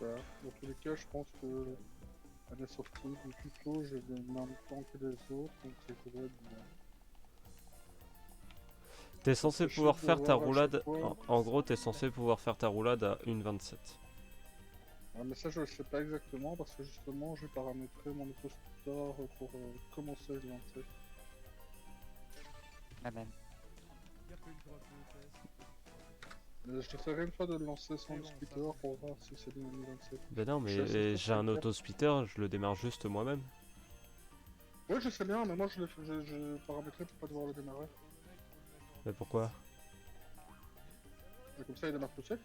pas. Dans tous les cas, je pense que à la sortie du tuto, j'ai le même temps que les autres, donc c'est vrai. T'es Ça censé serait chiant pouvoir de faire ta devoir à chaque roulade. fois. En gros, t'es censé pouvoir faire ta roulade à 1,27. Ah, mais ça, je ne sais pas exactement parce que justement, j'ai paramétré mon autoscooter pour commencer le lancer. La même. Je te ferai une fois de le lancer sans le scooter pour voir si c'est bien 2027. Ben non, Je suis assez mais sûr que j'ai c'est un le cas. autospeeder, je le démarre juste moi-même. Ouais, je sais bien, mais moi je paramétrais pour pas devoir le démarrer. Mais pourquoi? Et comme ça, il démarre tout seul.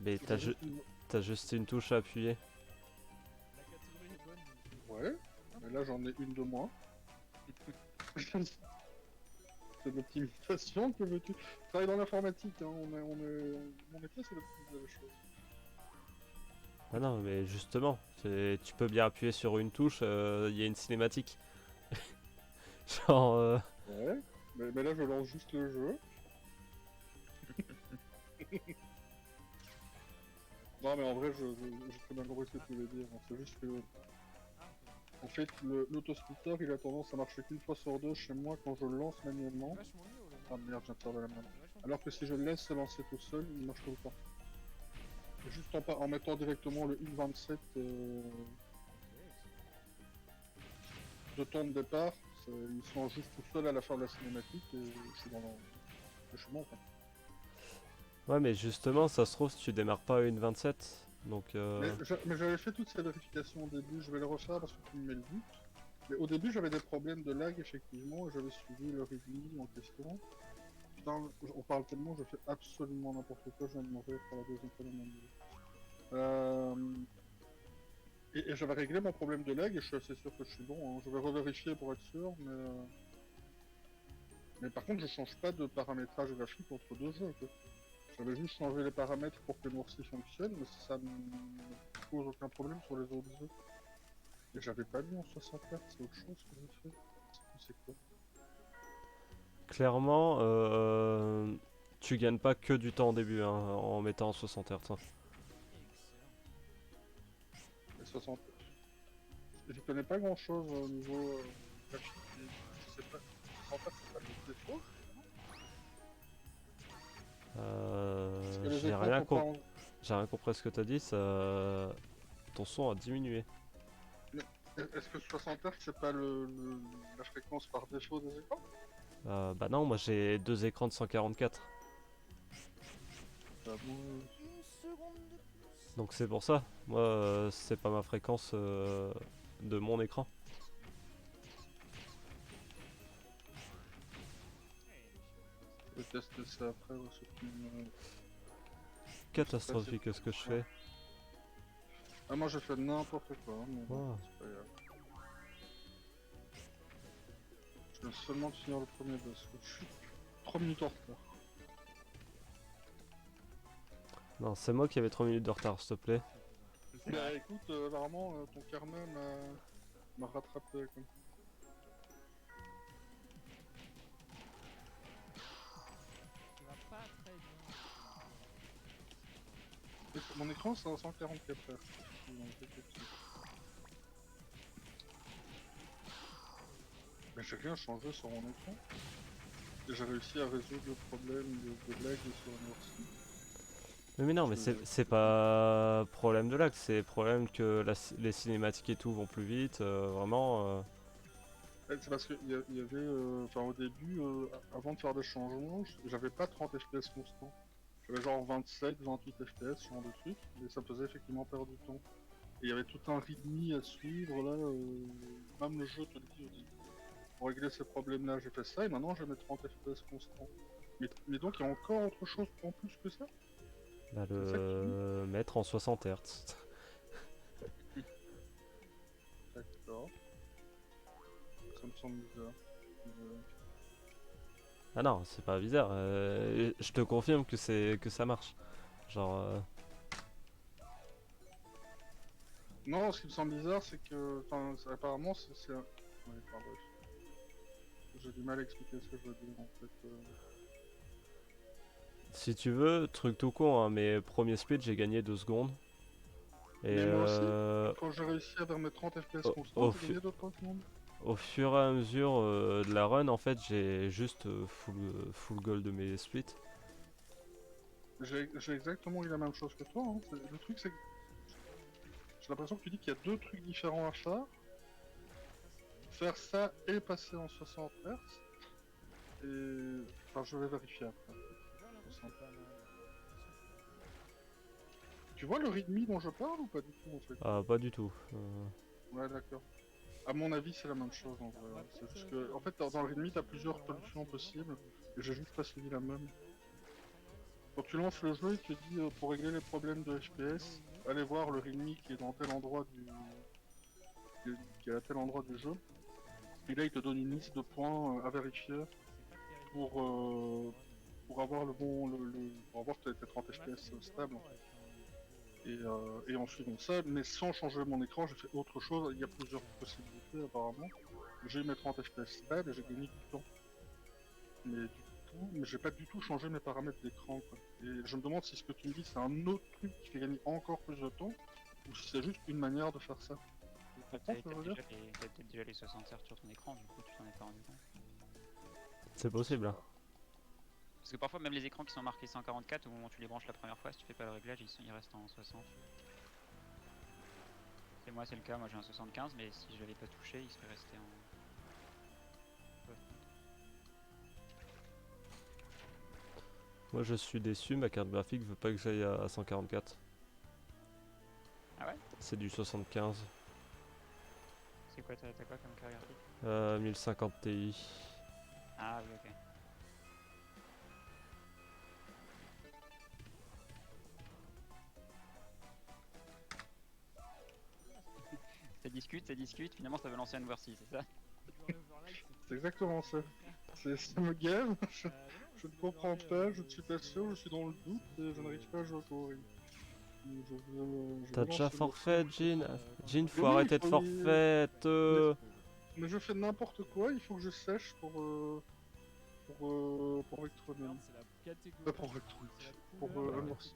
Mais J'ai juste une... t'as juste une touche à appuyer. Ouais, mais là j'en ai une de moins. C'est de l'optimisation, que veux-tu? Je travaille dans l'informatique, hein, mon métier c'est d'optimiser les choses. Ah non, mais justement, tu peux bien appuyer sur une touche, il y a une cinématique. Genre, Ouais, mais là je lance juste le jeu. Non mais en vrai, j'ai très bien compris ce que tu voulais dire, hein. C'est juste que, en fait, l'autoscooter il a tendance à marcher qu'une fois sur deux chez moi quand je le lance manuellement. Ah merde, j'ai peur de la merde. Alors que si je le laisse se lancer tout seul, il marche tout le temps. Juste en mettant directement le 1.27 de temps de départ, ils sont juste tout seuls à la fin de la cinématique et je suis dans le chemin. Quoi. ouais, mais justement, ça se trouve, si tu démarres pas à 1,27. Donc, Mais j'avais fait toutes ces vérifications au début, je vais les refaire parce que tu me mets le doute. Mais au début j'avais des problèmes de lag effectivement et j'avais suivi le review en question. Putain, on parle tellement, je fais absolument n'importe quoi, je viens de mourir pour la deuxième fois dans mon vie. Et j'avais réglé mon problème de lag et je suis assez sûr que je suis bon. Hein. Je vais revérifier pour être sûr, mais par contre je change pas de paramétrage graphique entre deux jeux. Quoi. J'avais juste changé les paramètres pour que Noircy fonctionne, mais ça ne pose aucun problème sur les autres jeux. Et j'avais pas mis en 60 Hz, c'est autre chose que j'ai fait. C'est quoi? clairement, tu gagnes pas que du temps au début hein, en mettant en 60 Hz. Hein. Les 60 Je connais pas grand chose au niveau graphique, mais je sais pas. 60 Hz c'est pas le défaut? Parce que les J'ai écrans rien, sont pas en... j'ai rien compris à ce que t'as dit, ton son a diminué. Mais est-ce que 60 Hz c'est pas la fréquence par défaut des écrans? Bah non, moi j'ai deux écrans de 144. Bah, moi, Donc c'est pour ça. Moi, c'est pas ma fréquence de mon écran. je vais tester ça après, ouais, c'est plus... Catastrophique ce que je fais. Ah, moi j'ai fait n'importe quoi, hein, mais bon, Oh. c'est pas grave. Je viens seulement de finir le premier boss, quoi. Je suis 3 minutes en retard. Non, c'est moi qui avais 3 minutes de retard, s'il te plaît. Bah écoute, apparemment ton karma m'a rattrapé quoi. Mon écran c'est un 144 Hz. Mais j'ai rien changé sur mon écran. Et j'ai réussi à résoudre le problème de lag sur Noircy. Mais non, mais c'est pas problème de lag, c'est problème que les cinématiques et tout vont plus vite, vraiment. C'est parce qu'il y avait, enfin au début, avant de faire des changements, j'avais pas 30 FPS constants. J'avais genre 27, 28 FPS, ce genre de truc, et ça me faisait effectivement perdre du temps. Et il y avait tout un readme à suivre, là, même le jeu te le dit au début. Pour régler ces problèmes-là, j'ai fait ça, et maintenant je mets 30 FPS constants. Mais donc il y a encore autre chose en plus que ça? Bah, C'est ça que tu dis? le mettre en 60 Hz. D'accord. Ça me semble bizarre. Ah non, c'est pas bizarre. Je te confirme que ça marche. Genre, Non, ce qui me semble bizarre, c'est que, enfin, apparemment, c'est un... Ouais, enfin, bref. J'ai du mal à expliquer ce que je veux dire, en fait. Si tu veux, truc tout con, hein, mais premier split, j'ai gagné 2 secondes. Et Mais moi aussi, quand j'ai réussi à faire mes 30 FPS au, constants, au j'ai fu- gagné 2-3 secondes. au fur et à mesure de la run, en fait, j'ai juste full gold de mes splits. J'ai exactement eu la même chose que toi. Hein. Le truc, c'est que j'ai l'impression que tu dis qu'il y a deux trucs différents à faire. Faire ça et passer en 60 Hz. Et... Enfin, je vais vérifier après. Tu vois le readme dont je parle ou pas du tout en fait? Ah, pas du tout. Ouais, d'accord. À mon avis, c'est la même chose en vrai. Ouais. C'est juste que, en fait, dans le readme, t'as plusieurs solutions possibles. Et j'ai juste pas suivi la même. Quand tu lances le jeu, il te dit pour régler les problèmes de FPS, allez voir le readme qui est dans tel endroit qui est à tel endroit du jeu. Et là, il te donne une liste de points à vérifier pour, euh, pour avoir le bon, pour avoir tes 30 FPS stables en fait. Et en suivant ça, mais sans changer mon écran, j'ai fait autre chose. Il y a plusieurs possibilités apparemment. J'ai mes 30 FPS stables et j'ai gagné du temps. Mais j'ai pas du tout changé mes paramètres d'écran quoi. Et je me demande si ce que tu me dis c'est un autre truc qui fait gagner encore plus de temps, ou si c'est juste une manière de faire ça. Tu comprends ce que je veux dire? T'avais peut-être déjà les 60 Hz sur ton écran, du coup tu t'en es pas rendu compte. C'est Je sais possible, hein. pas. Parce que parfois même les écrans qui sont marqués 144, au moment où tu les branches la première fois, si tu fais pas le réglage, ils restent en 60. Et moi c'est le cas, moi j'ai un 75, mais si je l'avais pas touché, il serait resté en 60. Moi, je suis déçu, ma carte graphique veut pas que j'aille à 144. Ah ouais? C'est du 75. C'est quoi, t'as quoi comme carte graphique? 1050 Ti. Ah oui, ok. Ça discute, finalement ça veut lancer un Versi, c'est ça? C'est exactement ça. Ça me gave. Je ne comprends pas, je ne suis pas sûr, je suis dans le doute et je n'arrive pas à jouer au Ring. Je T'as veux déjà lancer le forfait, Jean? Jean, Mais faut oui, arrêter de forfait. mais je fais n'importe quoi, il faut que je sèche pour Vectronen. Pas pour Vectronen, pour Unmercy.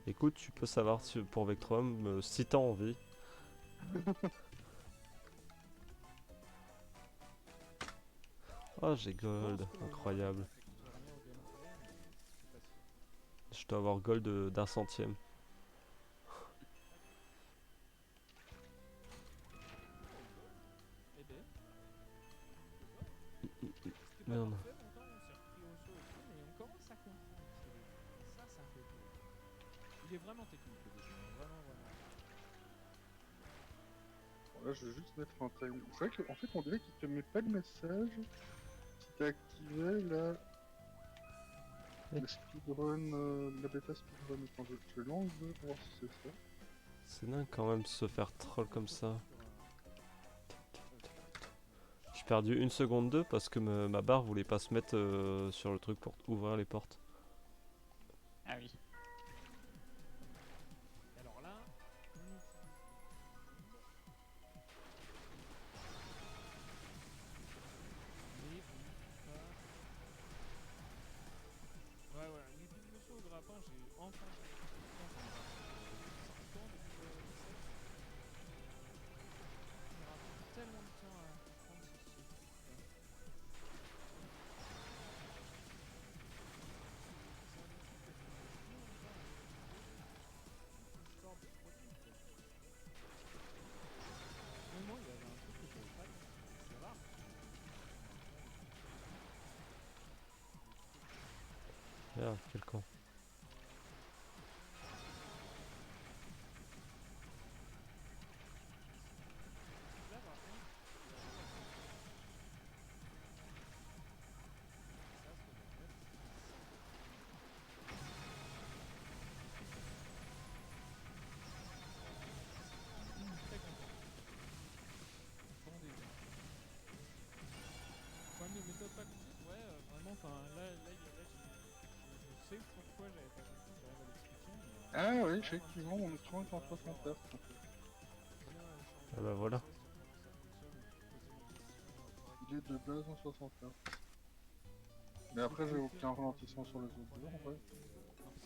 Écoute, tu peux savoir pour Vectrum si t'as envie. Oh, j'ai gold, incroyable. Je dois avoir gold d'un centième. Merde. Bon, là, je vais juste mettre un time. C'est vrai qu'en fait, on dirait qu'il te met pas de message si t'as activé la speedrun, la bêta speedrun. Attends, je vais l'enlever pour voir si c'est ça. C'est dingue quand même de se faire troll comme ça. J'ai perdu 1 seconde 2 parce que ma barre voulait pas se mettre sur le truc pour ouvrir les portes. Ah oui. Merde, quel con. Ah oui, effectivement, mon écran est en 60 Hz. En fait. Ah bah voilà. Il est de base en 60 Hz. Mais après, j'ai aucun ralentissement sur les autres jeux en vrai.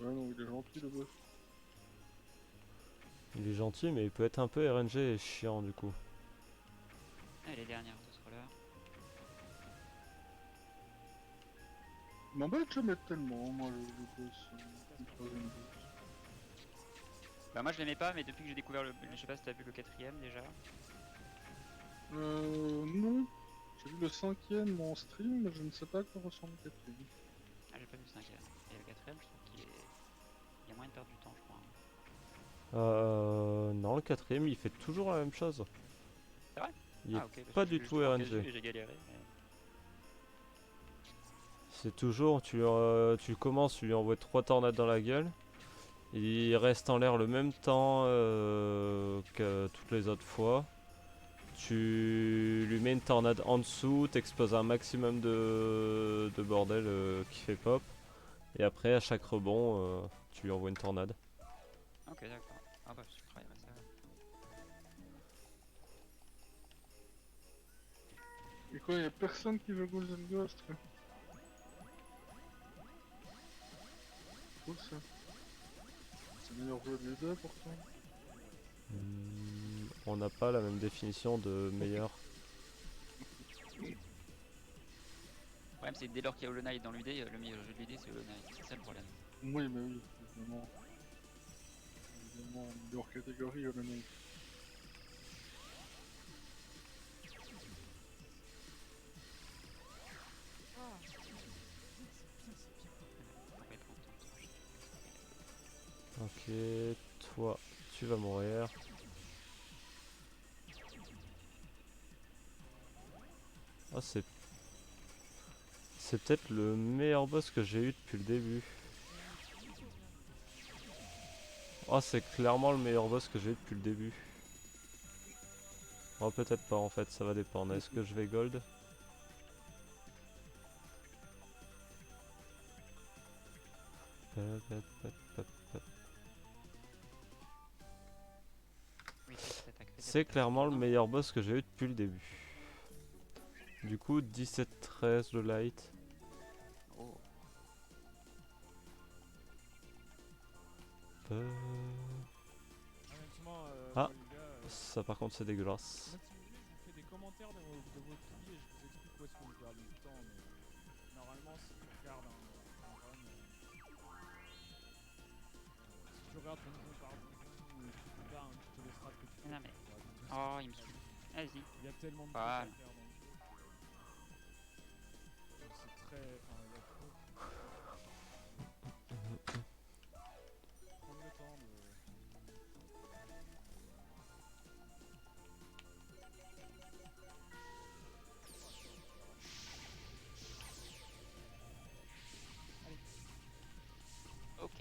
Ouais, non, il est gentil le boss. Il est gentil, mais il peut être un peu RNG et chiant du coup. Ah, les dernières autres là. Il m'embête jamais tellement, moi, le boss, le troisième boss. Bah moi je l'aimais pas, mais depuis que j'ai découvert le... Je sais pas si t'as vu le quatrième déjà. Non. J'ai vu le cinquième en stream, mais je ne sais pas à quoi ressemble le quatrième. Ah j'ai pas vu le cinquième. Et le quatrième je trouve qu'il est... Il y a moyen de perdre du temps je crois. Non, le quatrième, il fait toujours la même chose. C'est vrai? Il est Ah ok, parce pas que du je tout l'ai RNG. et j'ai galéré. C'est toujours, tu commences, tu lui envoies 3 tornades dans la gueule. Il reste en l'air le même temps que toutes les autres fois. Tu lui mets une tornade en dessous, t'exposes un maximum de bordel qui fait pop. Et après, à chaque rebond, tu lui envoies une tornade. Ok d'accord. Ah bah je travaillerai ça. Et quoi, y'a personne qui veut Ghouls and Ghosts? Cool ça. C'est le meilleur jeu des deux pourtant. On n'a pas la même définition de meilleur. Le problème c'est que dès lors qu'il y a Hollow Knight dans l'UD, le meilleur jeu de l'UD c'est Hollow Knight. C'est ça le problème. Oui, mais oui, évidemment. Évidemment, meilleure catégorie, Hollow Knight. On va prendre ton temps. Ok, toi, tu vas mourir. Ah, c'est peut-être le meilleur boss que j'ai eu depuis le début. Ah, c'est clairement le meilleur boss que j'ai eu depuis le début. Oh, peut-être pas en fait, ça va dépendre. Est-ce que je vais gold? Oui, fais cette attaque. Fais cette C'est attaque. clairement le Non. meilleur boss que j'ai eu depuis le début. Du coup, 17-13 de light. Oh. Honnêtement, Ah. moi, les gars, Ça par contre c'est dégueulasse. moi, si vous voulez, je vous fais des commentaires de vos filles et je vous explique où est-ce qu'on perd du temps. Mais normalement, si tu regardes un run, si tu regardes donjon par donjon ou truc comme ça, tu te laisseras que tu fais. Non mais. Tu vois, de tout ce Oh, que il me tu suit. fais. Vas-y. Il y a tellement de Voilà. trucs à faire dans le jeu. C'est très. Enfin, il y a trop. Prendre le temps de. Ok.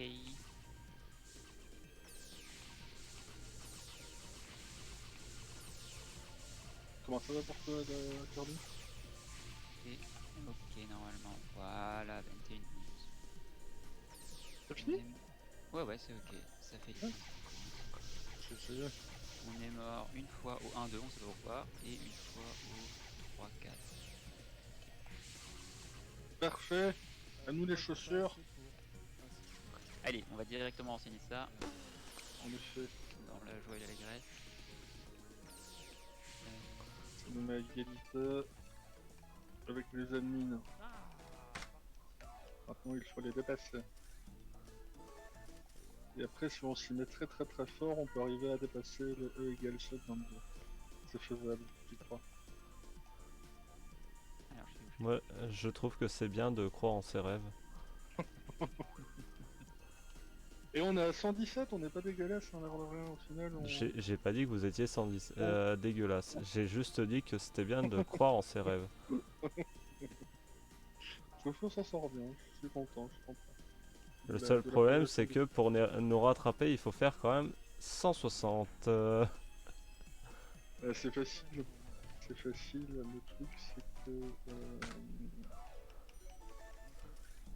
Comment ça va pour toi, Kirby? Ok, normalement. Voilà, 21 minutes. T'as fini? Ouais, ouais, c'est ok. Ça fait du Ouais. temps. J'ai essayé. On est mort une fois au 1-2, on sait pas pourquoi, et une fois au 3-4. Parfait. À nous les Moi, je chaussures. suis assez pour. Allez, on va directement enseigner ça En effet, dans la joie et l'allégresse. ça nous met à égalité avec les admins. Maintenant, il faut les dépasser. Et après, si on s'y met très très très fort, on peut arriver à dépasser le E égale 7 22. C'est faisable, j'y crois. Alors, je suis où, Moi je trouve que c'est bien de croire en ses rêves. Et on est à 117, on n'est pas dégueulasse, hein, l'air de rien, au final. On... J'ai pas dit que vous étiez 110, dégueulasse. J'ai juste dit que c'était bien de croire en ses rêves. Je trouve que ça sort bien, je suis content, je suis content. Le De seul la problème progression c'est que pour nous rattraper il faut faire quand même 160. C'est facile. C'est facile, le truc c'est que...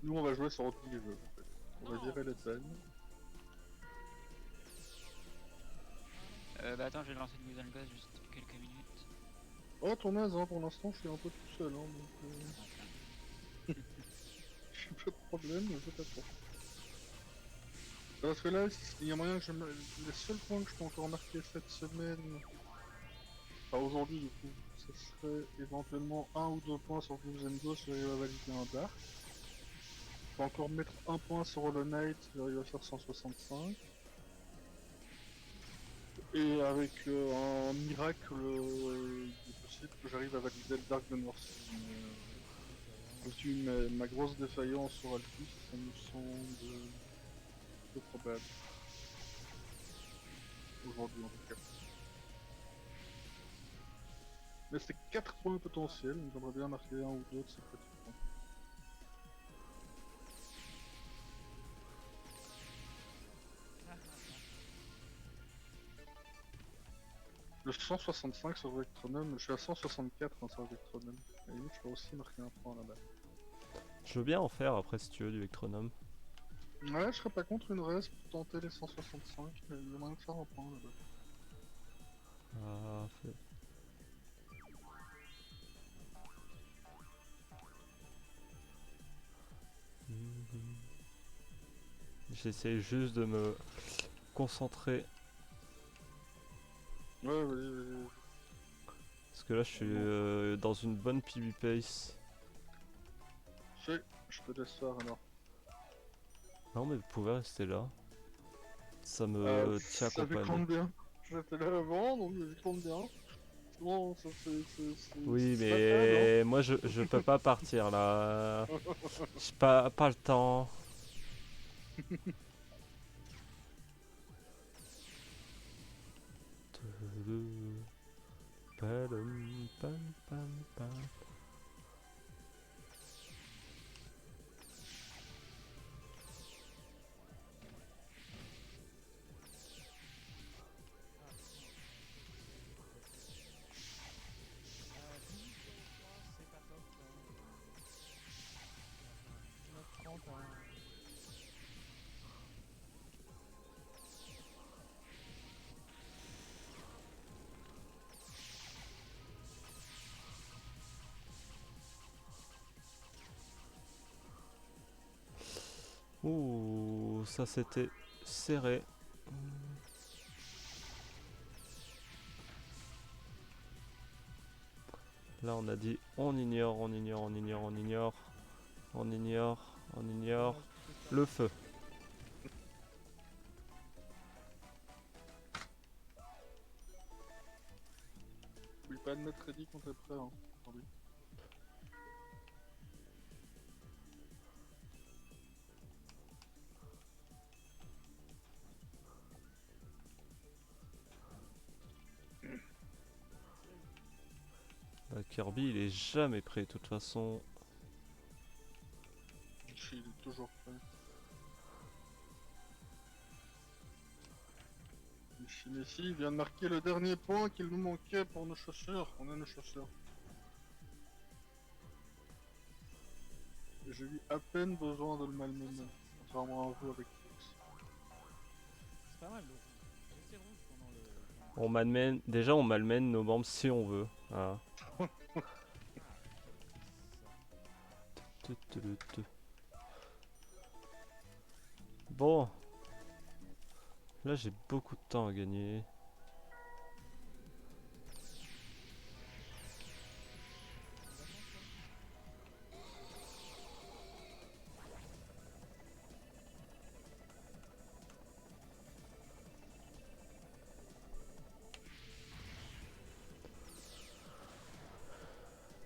Nous on va jouer sur autre jeu en fait. On va virer les peines. Bah attends, je vais lancer une mise en gaz juste quelques minutes. Oh ton naze, hein, pour l'instant je suis un peu tout seul, hein, donc... J'ai pas de problème, je t'attends. Parce que là, il y a moyen que je me... Les seuls points que je peux encore marquer cette semaine, enfin aujourd'hui du coup, ce serait éventuellement 1 ou 2 points sur Blues si j'arrive à valider un Dark. Je peux encore mettre 1 point sur Hollow Knight si j'arrive à faire 165. Et avec un miracle, il est possible que j'arrive à valider le Dark de North. Vu ma grosse défaillance sur Altus, ça me semble peu probable. Aujourd'hui en tout cas. Mais c'est 4 points potentiels, donc j'aimerais bien marquer 1 ou 2 de ces petits points. Le 165 sur Vectronome, je suis à 164 hein, sur Vectronome. À la limite, je peux aussi marquer un point là-bas. Je veux bien en faire après si tu veux du Vectronome. Ouais, je serais pas contre une race pour tenter les 165, mais il y a moyen de faire un point là-bas. Ah, fait. J'essaie juste de me concentrer Ouais, vas-y. parce que là je suis dans une bonne PB pace. Je te laisse faire alors. Non mais vous pouvez rester là. Ça me tient Ça fait compagnie. bien. J'étais là avant, donc ça compte bien. Bon, ça Oui c'est pas terrible, hein. mais moi je peux pas partir là. J'ai pas le temps. Padum, pam, pam, pam. C'est pas top. 9h30. Ouh, ça c'était serré. Là on a dit on ignore, on ignore, on ignore, on ignore, on ignore, on ignore. Le feu. Oublie pas de mettre ready quand t'es prêt, hein. Attendez. Bah, Kirby il est jamais prêt de toute façon. Il est toujours prêt. Messi il vient de marquer le dernier point qu'il nous manquait pour nos chaussures. On a nos chaussures. Et j'ai eu à peine besoin de le malmener. Contrairement à vous avec Fox. C'est pas mal, donc. J'ai essayé le rouge pendant le. On malmène, déjà on malmène nos membres si on veut. Voilà. Bon. Là j'ai beaucoup de temps à gagner.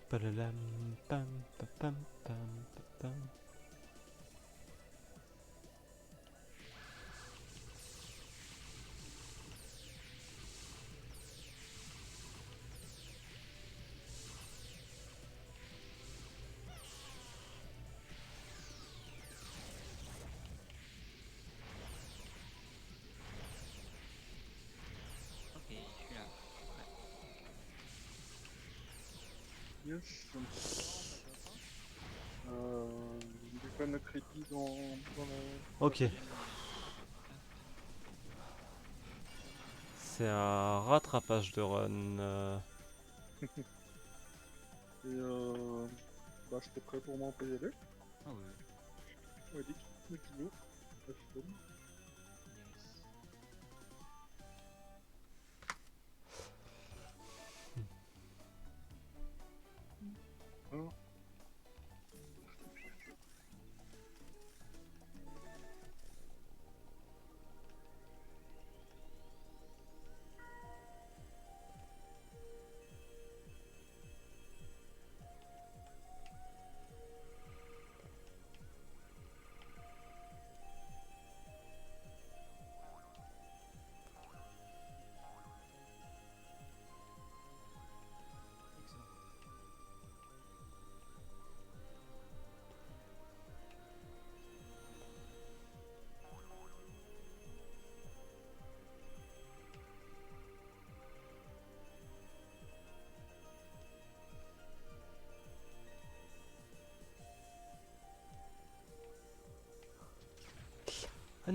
Palalam, pam, pam, pam, pam, pam. Ok, je suis là. Yes. N'oublie pas de mettre ready dans la... Ok. C'est un rattrapage de run. Et bah j'étais prêt pour m'en payer les. Ah oui. Ouais, dis, le kilo. La fun.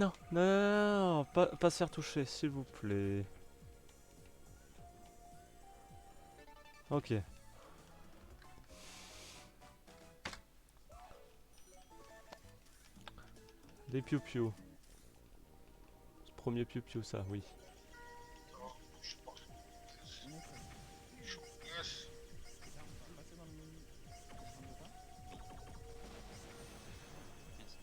non, non, non, non, pas se faire toucher, s'il vous plaît. Ok. Des piou-piou. Ce premier piou-piou, ça, oui. Je sais pas. On est prêt. Yes. Là, on va passer dans le menu. Descendre de pas. Merci.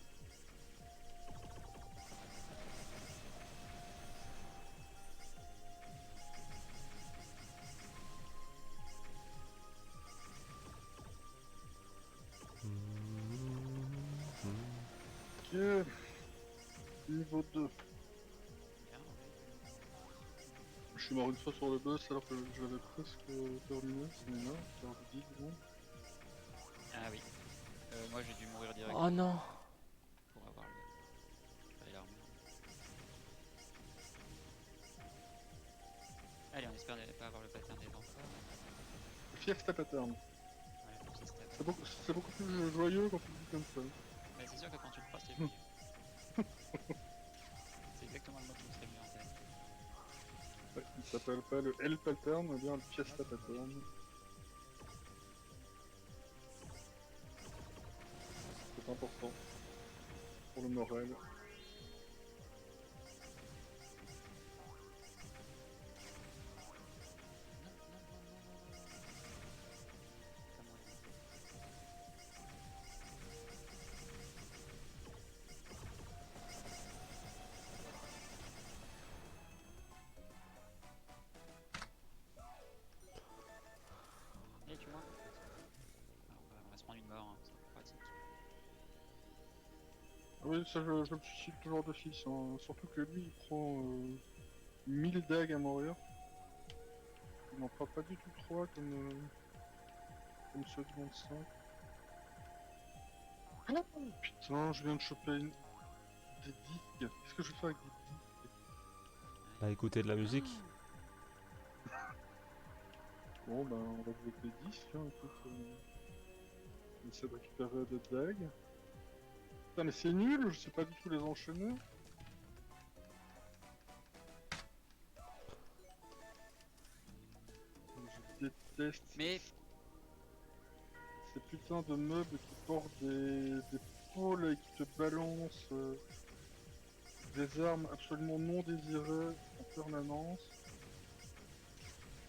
Ok. Niveau 2. Bien, Je suis mort une fois sur le boss alors que je l'avais presque terminé, c'est énorme, faire du 10 disons. Ah oui. Moi j'ai dû mourir direct Oh non. pour avoir l'armure. Allez, on espère ne pas avoir le pattern des enfants. Fiesta pattern. Voilà, le petit stab. C'est beaucoup plus joyeux quand tu le dis comme ça. Mais c'est sûr que quand tu le feras, c'est mieux. C'est exactement le mot qui me serait mis en tête. Ouais, il s'appelle pas le L pattern, mais bien le Fiesta pattern. C'est important pour le moral. Pas moi. Et tu vois. On va se prendre une mort, hein, c'est pratique. Ah oui, ça je me suicide toujours d'office, hein. Surtout que lui il prend 1000 dagues à mourir. Il n'en prend pas du tout 3 comme ceux de 25. Oh, putain, je viens de choper des disques. Qu'est-ce que je fais avec des disques? Bah écoutez de la musique. Bon, ben on va jouer avec des disques, hein, écoute. On essaie de récupérer des dagues. Putain, mais c'est nul, je sais pas du tout les enchaîner. Je déteste Mais ces putains de meubles qui portent des pôles et qui te balancent des armes absolument non désirées en permanence.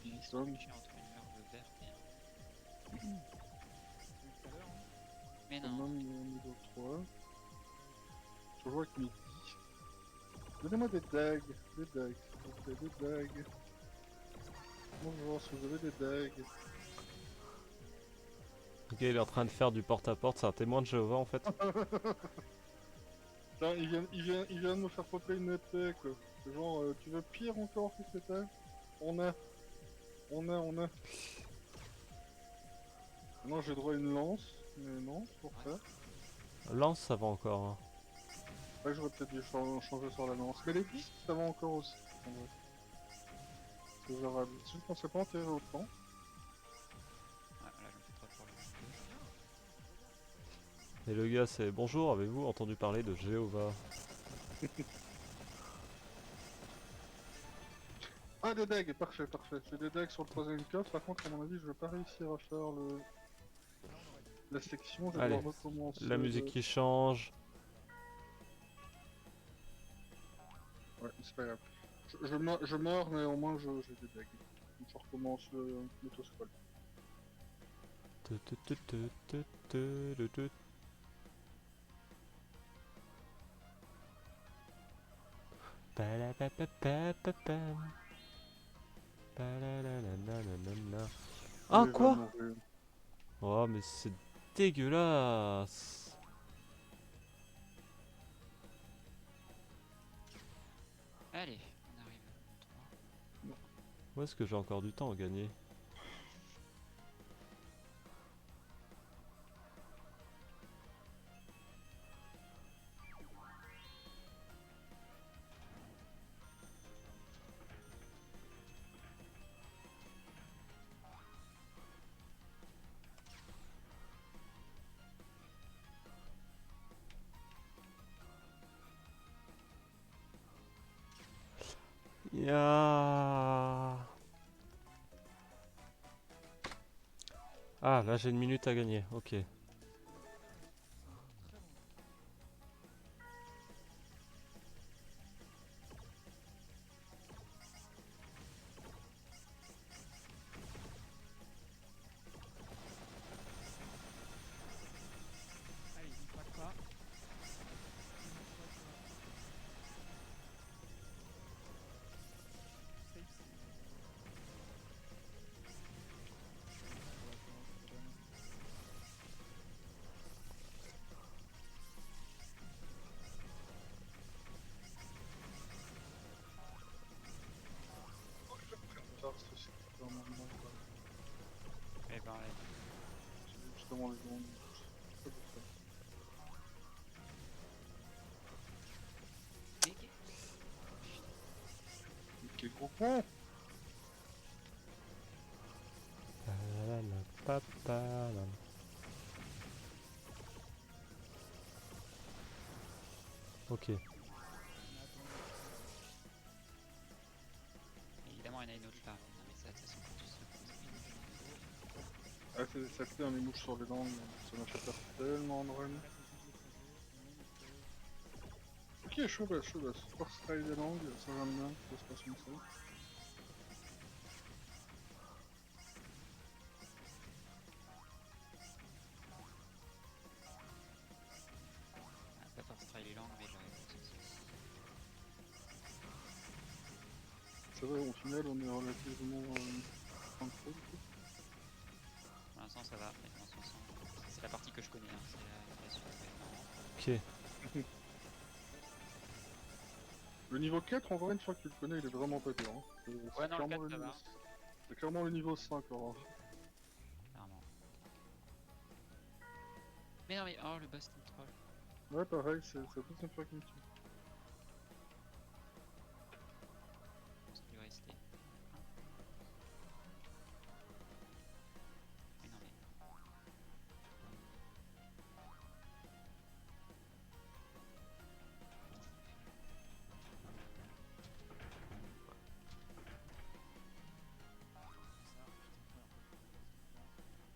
ils Nous sont sommes fichus entre une herbe verte et un. C'est tout à l'heure, hein. Mais quand non. même niveau 3. Toujours avec mes 10. Donnez-moi des dagues, s'il vous plaît, des dagues. Bonjour, si vous avez des dagues. Ok, il est en train de faire du porte-à-porte, c'est un témoin de Jéhovah en fait. Putain, il vient de me faire popper une épée, quoi. C'est genre, tu veux pire encore que c'était? On a. Non, j'ai droit à une lance, mais non, c'est pour ça. Lance, ça va encore. Hein. Ouais, j'aurais peut-être dû changer sur la lance. Mais les disques, ça va encore aussi. En vrai. C'est gérable. Si je pensais pas enterrer autant. Ouais, là je me fais trop pour le. Et le gars, c'est bonjour, avez-vous entendu parler de Jéhovah? Ah, des dagues, parfait, parfait. J'ai des dagues sur le troisième coffre. Par contre, à mon avis, je vais pas réussir à faire la section. Je vais Allez, devoir recommencer. la musique qui change. Ouais, c'est pas grave. Je meurs, mais au moins j'ai des dagues. Donc, je recommence l'autoscroll. Ah Il va quoi? mourir. Oh mais c'est dégueulasse. Allez, on arrive. 3. Où est-ce que j'ai encore du temps à gagner? Ya. Ah, là j'ai une minute à gagner, ok. Allez, il craque pas. Safe, c'est... Ouais, c'est bon. Ça, c'est vraiment bon, quoi. Et ben, allez. C'est justement les gens. C'est pour ça. Quel gros con! Pa-la-la-pa-pa-lam. Ok. Évidemment, il y en a une autre là. Non, mais ça, de toute façon, quand tu sais. Ah, ça fait un mouches sur les dents, ça m'a fait perdre tellement de run. Ok, chaud basse, chaud basse. Force taille des langues, ça j'aime bien, ça se passe comme ça. Pas force try les langues, mais j'aurais pas de soucis. C'est vrai, au final, on est relativement tranquille. Pour l'instant, ça va. Mais dans son sens, c'est la partie que je connais. Hein. C'est la suite. Ok. Le niveau 4, en vrai, une fois que tu le connais, il est vraiment pas dur. Hein. C'est Ouais, non, le clairement 4, ça niveau... va. C'est clairement le niveau 5, alors. Clairement. Mais non, mais oh, le boss control. Ouais, pareil, c'est la deuxième fois qu'il me tue. Ça lui rester. Mais non, mais.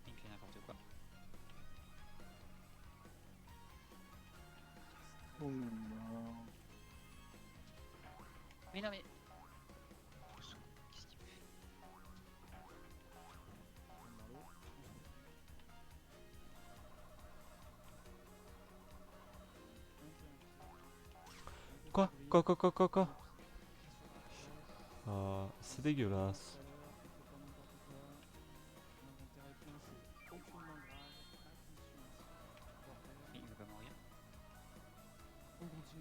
Il fait n'importe quoi. Oh non. Mais non, mais. Qu'est-ce qu'il fait? Quoi? Ah, c'est dégueulasse. Il veut pas mourir.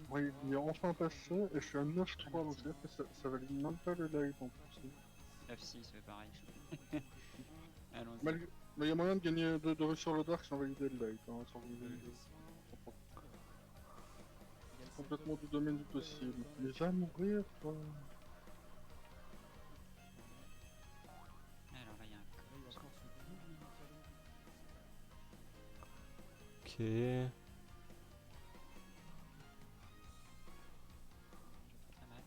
Ouais, il est enfin passé, et je suis à 9-3, donc c'est-à-dire que ça valide même pas le light en plus. 9-6, c'est pareil. Allons-y. Malgré... Mais il y a moyen de gagner, de réussir le dark sans valider le light, hein, sans valider le... C'est complètement du domaine du possible. Mais va mourir, quoi. Alors là, il y a un con. Ok. Pas mal.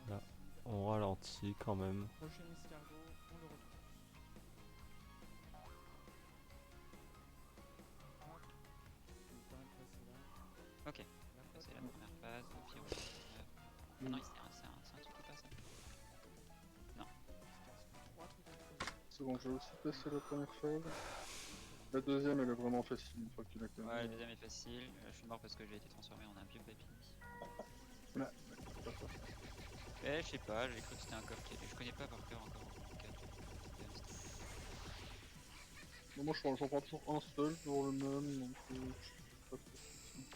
Là, on ralentit quand même. Prochain escargot, on le retrouve. Ok. Ça, c'est la première phase. Et puis, on... Non, c'est un truc ou pas ça? Non. C'est bon, j'ai aussi passé la première phase. La deuxième, elle est vraiment facile une fois que tu la connais. Ouais, la deuxième est facile. Je suis mort parce que j'ai été transformé en un vieux papy. Ouais, pas ça. Eh, je sais pas, j'ai cru que c'était un coffre qui était. Je connais pas par cœur encore en 4. Bon, moi, j'en prends toujours un seul, toujours le même, donc je suis pas trop souci.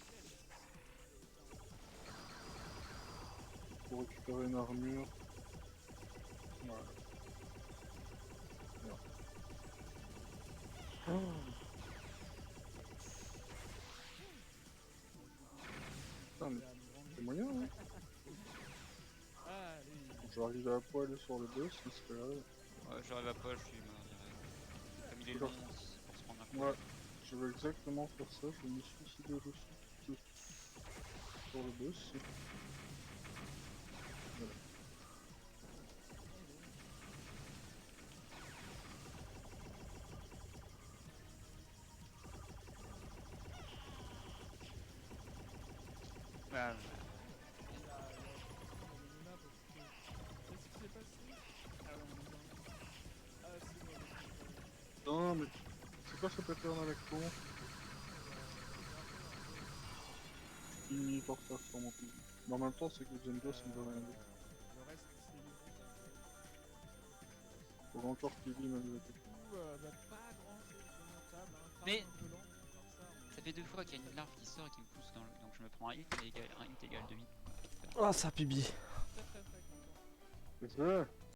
Pour récupérer une armure. Voilà. Merde. Oh. Putain, mais c'est moyen, hein. Allez. Je vais arriver à poil sur le boss, il se fait là. Ouais, j'arrive à pas, je suis mort direct. Comme il est long pour se prendre un coup. Ouais, je vais exactement faire ça, je vais me suicider dessus sur le boss. Bah, Il y a Luna parce que. Qu'est-ce qui s'est passé? Ah ouais, on est bien. Ah, c'est bon. Non, mais c'est quoi ce pattern avec toi? Il porte ça sur mon pays. Mais en même temps, c'est que Django, ça me veut rien dire. Le reste, c'est les buts. Faut encore qu'il lit même le Du coup, bah, pas grand chose de notable. Hein. Mais- Un peu lent, à part ça, ça fait 2 fois qu'il y a une larve qui sort et qui me pousse dans le. Donc je me prends un hit égale 2 hits. Ah, ça pibi. très très très content. C'est ça.